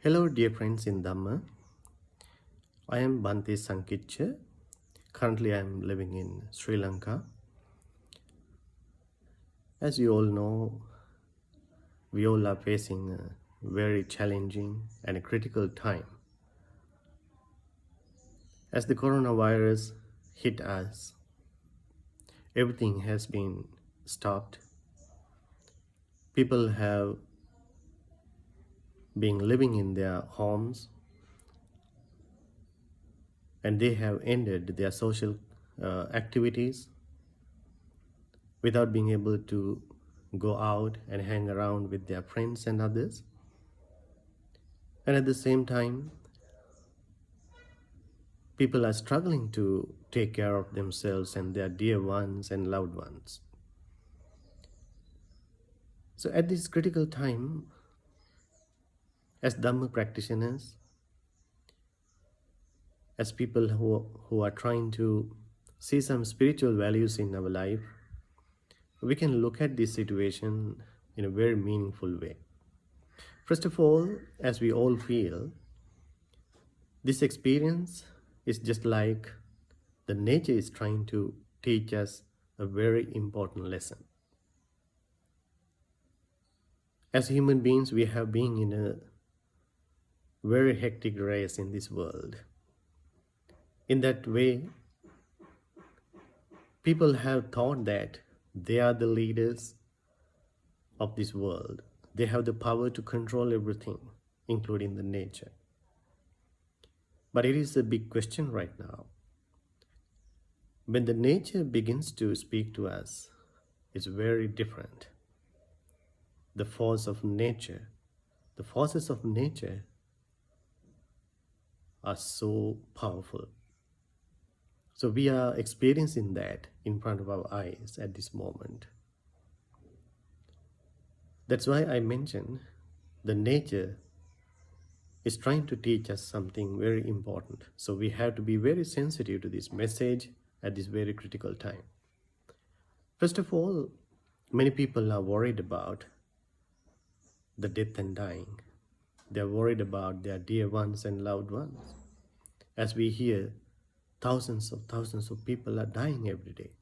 Hello, dear friends in Dhamma. I am Bhante Sankitcha. Currently, I am living in Sri Lanka. As you all know, we all are facing a very challenging and a critical time. As the coronavirus hit us, everything has been stopped. People have been living in their homes and they have ended their social activities without being able to go out and hang around with their friends and others. And at the same time, people are struggling to take care of themselves and their dear ones and loved ones. So at this critical time, as Dhamma practitioners, as people who are trying to see some spiritual values in our life, we can look at this situation in a very meaningful way. First of all, as we all feel, this experience is just like the nature is trying to teach us a very important lesson. As human beings, we have been in a very hectic race in this world. In that way, people have thought that they are the leaders of this world. They have the power to control everything, including the nature. But it is a big question right now. When the nature begins to speak to us, it's very different. The forces of nature are so powerful. So we are experiencing that in front of our eyes at this moment. That's why I mentioned the nature is trying to teach us something very important. So we have to be very sensitive to this message at this very critical time. First of all, many people are worried about the death and dying. They're worried about their dear ones and loved ones. As we hear, thousands of people are dying every day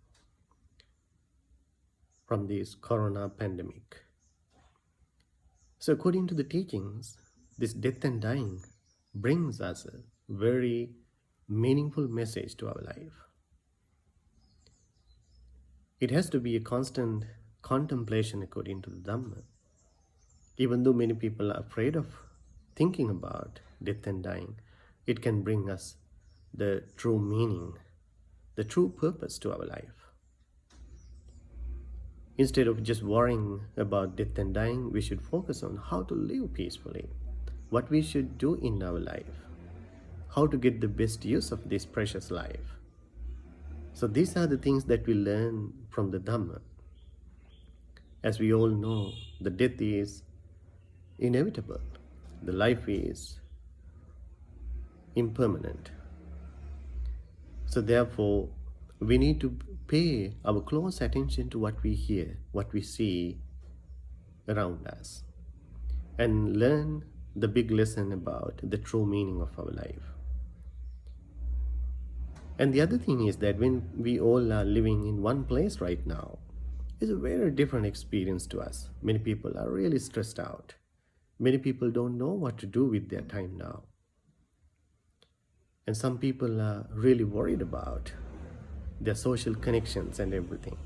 from this corona pandemic. So according to the teachings, this death and dying brings us a very meaningful message to our life. It has to be a constant contemplation according to the Dhamma. Even though many people are afraid of thinking about death and dying, it can bring us the true meaning, the true purpose to our life. Instead of just worrying about death and dying, we should focus on how to live peacefully, what we should do in our life, how to get the best use of this precious life. So these are the things that we learn from the Dhamma. As we all know, the death is inevitable. The life is impermanent. So therefore, we need to pay our close attention to what we hear, what we see around us, and learn the big lesson about the true meaning of our life. And the other thing is that when we all are living in one place right now, it's a very different experience to us. Many people are really stressed out. Many people don't know what to do with their time now. And some people are really worried about their social connections and everything.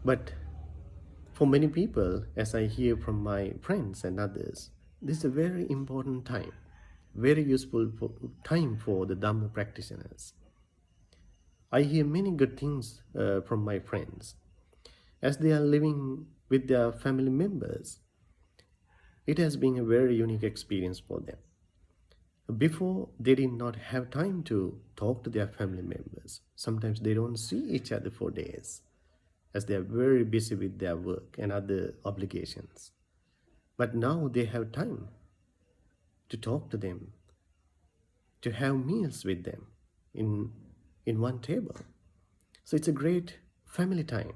But for many people, as I hear from my friends and others, this is a very important time, very useful time for the Dhamma practitioners. I hear many good things from my friends. As they are living with their family members, it has been a very unique experience for them. Before, they did not have time to talk to their family members. Sometimes they don't see each other for days, as they are very busy with their work and other obligations. But now they have time to talk to them, to have meals with them in one table. So it's a great family time.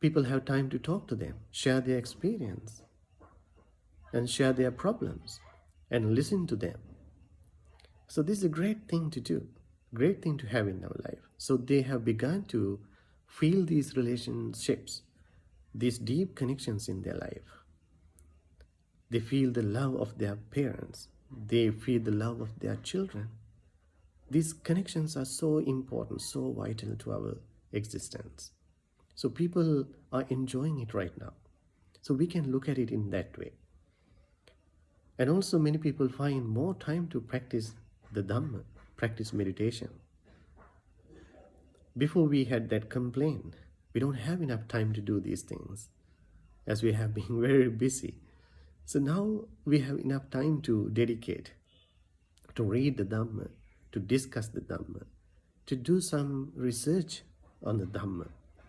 People have time to talk to them, share their experience. and share their problems and listen to them. So this is a great thing to do, great thing to have in our life. So they have begun to feel these relationships, these deep connections in their life. They feel the love of their parents. They feel the love of their children. These connections are so important, so vital to our existence. So people are enjoying it right now. So we can look at it in that way. And also many people find more time to practice the Dhamma, practice meditation. Before we had that complaint, we don't have enough time to do these things as we have been very busy. So now we have enough time to dedicate, to read the Dhamma, to discuss the Dhamma, to do some research on the Dhamma,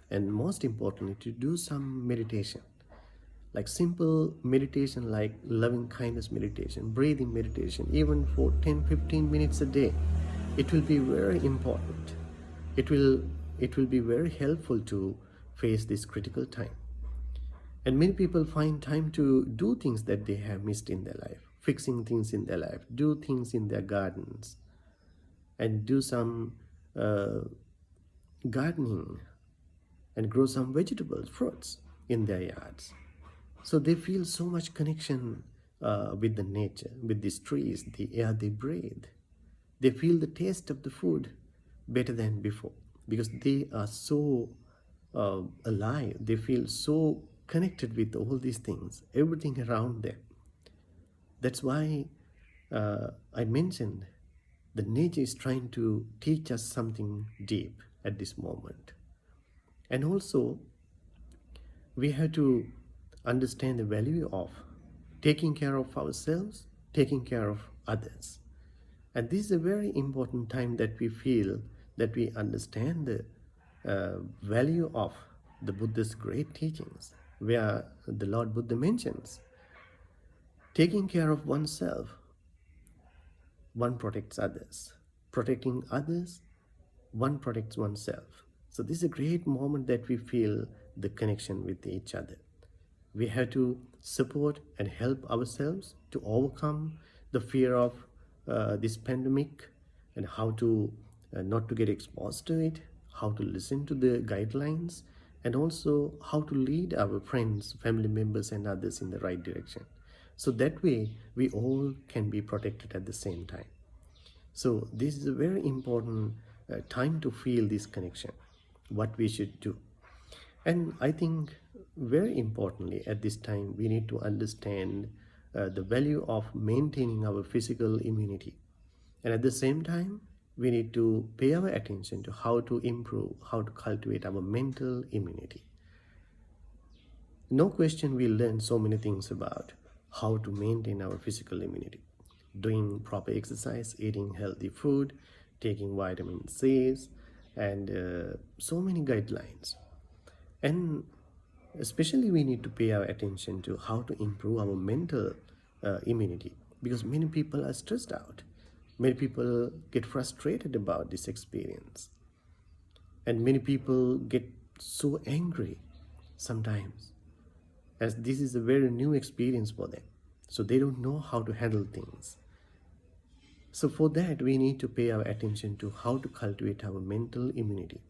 and most importantly, to do some meditation. Like simple meditation, like loving kindness meditation, breathing meditation, even for 10-15 minutes a day. It will be very important. It will be very helpful to face this critical time. And many people find time to do things that they have missed in their life, fixing things in their life, do things in their gardens, and do some gardening and grow some vegetables, fruits in their yards. So they feel so much connection with the nature, with these trees, the air they breathe. They feel the taste of the food better than before because they are so alive. They feel so connected with all these things, everything around them. That's why I mentioned the nature is trying to teach us something deep at this moment. And also, we have to understand the value of taking care of ourselves, taking care of others. And this is a very important time that we feel that we understand the value of the Buddha's great teachings, where the Lord Buddha mentions taking care of oneself, one protects others. Protecting others, one protects oneself. So this is a great moment that we feel the connection with each other. We have to support and help ourselves to overcome the fear of this pandemic and how to not to get exposed to it, how to listen to the guidelines, and also how to lead our friends, family members, and others in the right direction. So that way, we all can be protected at the same time. So this is a very important time to feel this connection, what we should do. And I think very importantly at this time, we need to understand the value of maintaining our physical immunity. And at the same time, we need to pay our attention to how to improve, how to cultivate our mental immunity. No question we learn so many things about how to maintain our physical immunity. Doing proper exercise, eating healthy food, taking vitamin C's, and so many guidelines. And especially we need to pay our attention to how to improve our mental immunity, because many people are stressed out. Many people get frustrated about this experience. And many people get so angry sometimes, as this is a very new experience for them. So they don't know how to handle things. So for that, we need to pay our attention to how to cultivate our mental immunity.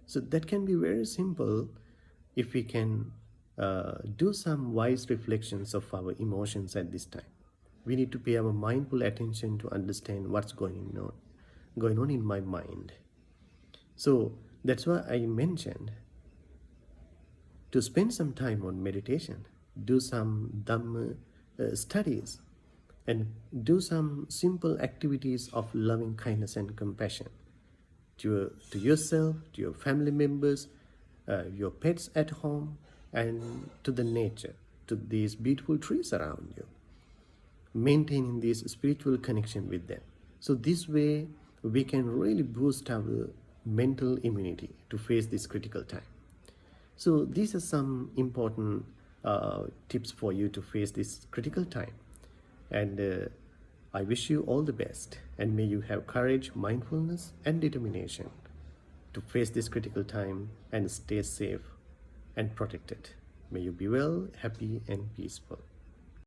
So that can be very simple if we can do some wise reflections of our emotions at this time. We need to pay our mindful attention to understand what's going on in my mind. So that's why I mentioned to spend some time on meditation, do some Dhamma studies, and do some simple activities of loving kindness and compassion to yourself, to your family members, your pets at home, and to the nature, to these beautiful trees around you, maintaining this spiritual connection with them. So this way we can really boost our mental immunity to face this critical time. So these are some important tips for you to face this critical time. And I wish you all the best, and may you have courage, mindfulness, and determination to face this critical time and stay safe and protected. May you be well, happy, and peaceful.